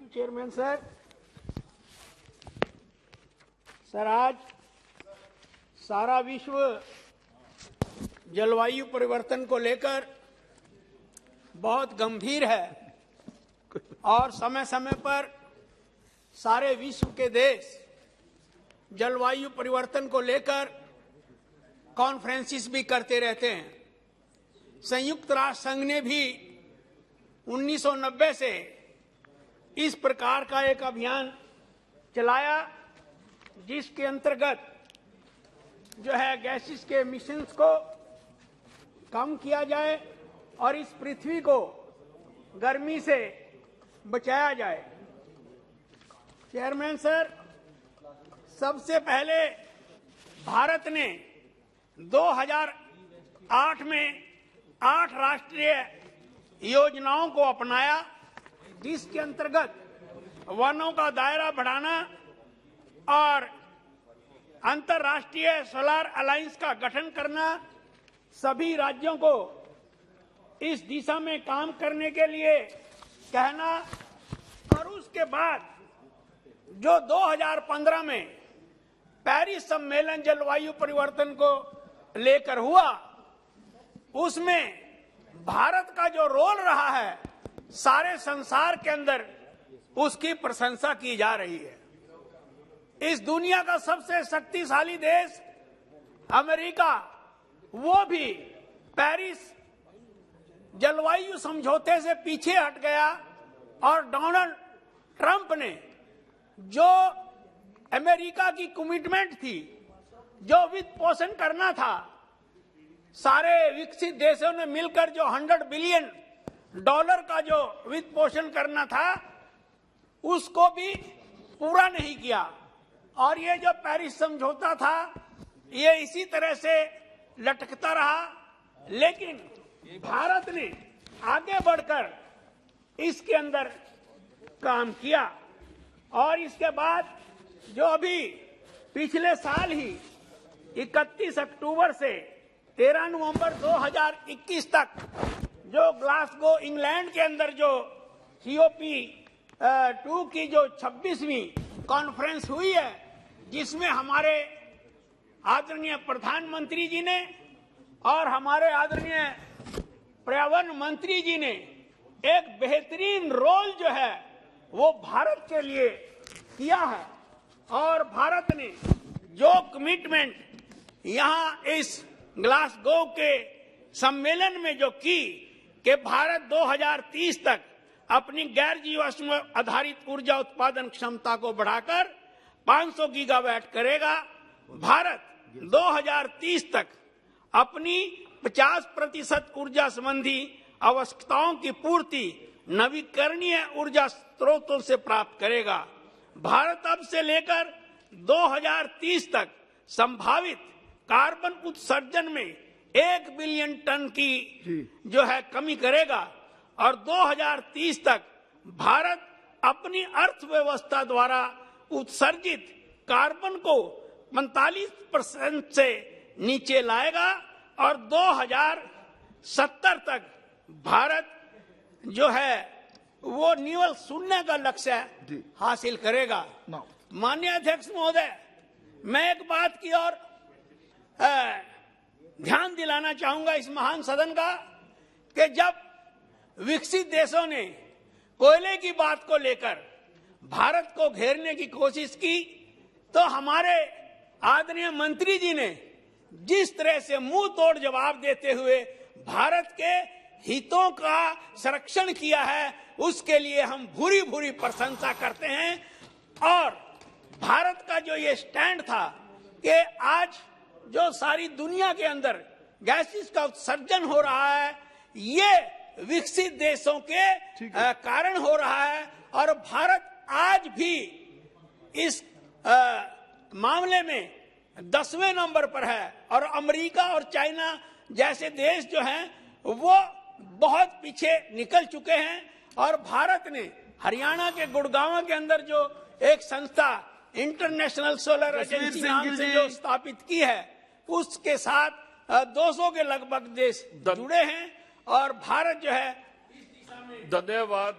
Chairman sir, आज सारा विश्व जलवायु परिवर्तन को लेकर बहुत गंभीर है और समय समय पर सारे विश्व के देश जलवायु परिवर्तन को लेकर कॉन्फ्रेंसिस भी करते रहते हैं। संयुक्त राष्ट्र संघ ने भी 1990 से इस प्रकार का एक अभियान चलाया जिसके अंतर्गत जो है गैसेस के एमिशंस को कम किया जाए और इस पृथ्वी को गर्मी से बचाया जाए। चेयरमैन सर, सबसे पहले भारत ने 2008 में 8 राष्ट्रीय योजनाओं को अपनाया जिसके अंतर्गत वनों का दायरा बढ़ाना और अंतर्राष्ट्रीय सोलर अलायंस का गठन करना, सभी राज्यों को इस दिशा में काम करने के लिए कहना और उसके बाद जो 2015 में पेरिस सम्मेलन जलवायु परिवर्तन को लेकर हुआ, उसमें भारत का जो रोल रहा है सारे संसार के अंदर उसकी प्रशंसा की जा रही है। इस दुनिया का सबसे शक्तिशाली देश अमेरिका, वो भी पेरिस जलवायु समझौते से पीछे हट गया और डोनाल्ड ट्रंप ने जो अमेरिका की कमिटमेंट थी, जो वित्त पोषण करना था, सारे विकसित देशों ने मिलकर जो $100 बिलियन का जो वित्त पोषण करना था उसको भी पूरा नहीं किया। और ये जो पेरिस समझौता था ये इसी तरह से लटकता रहा, लेकिन भारत ने आगे बढ़कर इसके अंदर काम किया और इसके बाद जो अभी पिछले साल ही 31 अक्टूबर से 13 नवंबर 2021 तक जो ग्लासगो इंग्लैंड के अंदर जो COP2 की जो 26वीं कॉन्फ्रेंस हुई है, जिसमें हमारे आदरणीय प्रधानमंत्री जी ने और हमारे आदरणीय पर्यावरण मंत्री जी ने एक बेहतरीन रोल जो है वो भारत के लिए किया है। और भारत ने जो कमिटमेंट यहाँ इस ग्लासगो के सम्मेलन में जो की कि भारत 2030 तक अपनी गैर जीवाश्म आधारित ऊर्जा उत्पादन क्षमता को बढ़ाकर 500 गीगावाट करेगा। भारत 2030 तक अपनी 50% ऊर्जा संबंधी आवश्यकताओं की पूर्ति नवीकरणीय ऊर्जा स्रोतों से प्राप्त करेगा। भारत अब से लेकर 2030 तक संभावित कार्बन उत्सर्जन में 1 बिलियन टन की जो है कमी करेगा और 2030 तक भारत अपनी अर्थव्यवस्था द्वारा उत्सर्जित कार्बन को 45% से नीचे लाएगा और 2070 तक भारत जो है वो न्यूनतम शून्य का लक्ष्य हासिल करेगा। माननीय अध्यक्ष महोदय, मैं एक बात की और ध्यान दिलाना चाहूंगा इस महान सदन का कि जब विकसित देशों ने कोयले की बात को लेकर भारत को घेरने की कोशिश की तो हमारे आदरणीय मंत्री जी ने जिस तरह से मुंह तोड़ जवाब देते हुए भारत के हितों का संरक्षण किया है, उसके लिए हम भूरी भूरी प्रशंसा करते हैं। और भारत का जो ये स्टैंड था कि आज जो सारी दुनिया के अंदर गैसेस का उत्सर्जन हो रहा है ये विकसित देशों के कारण हो रहा है और भारत आज भी इस मामले में 10वें नंबर पर है और अमेरिका और चाइना जैसे देश जो हैं वो बहुत पीछे निकल चुके हैं। और भारत ने हरियाणा के गुड़गांव के अंदर जो एक संस्था इंटरनेशनल सोलर एजेंसी नाम से जो स्थापित की है उसके साथ 200 के लगभग देश जुड़े हैं और भारत जो है इस दिशा में धन्यवाद।